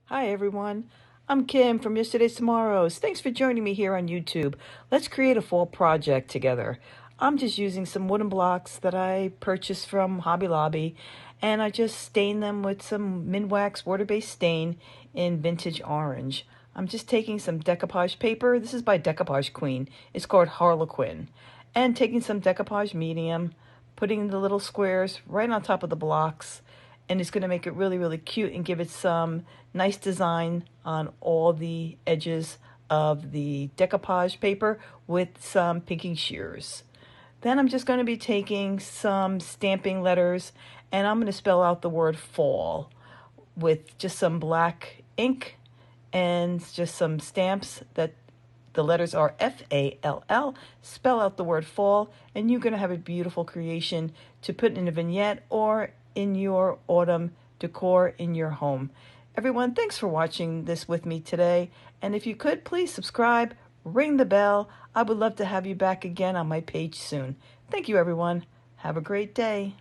Hi everyone, I'm Kim from Yesterdaystomorrows. Thanks for joining me here on YouTube. Let's create a fall project together. I'm just using some wooden blocks that I purchased from Hobby Lobby, and I just stained them with some Minwax water-based stain in vintage orange. I'm just taking some decoupage paper. This is by Decoupage Queen. It's called Harlequin. And taking some decoupage medium, putting the little squares right on top of the blocks, and it's going to make it really, really cute and give it some nice design on all the edges of the decoupage paper with some pinking shears. Then I'm just going to be taking some stamping letters and I'm going to spell out the word fall with just some black ink and just some stamps that the letters are F-A-L-L. Spell out the word fall, and you're going to have a beautiful creation to put in a vignette or in your autumn decor in your home. Everyone, thanks for watching this with me today. And if you could, please subscribe, ring the bell. I would love to have you back again on my page soon. Thank you, everyone. Have a great day.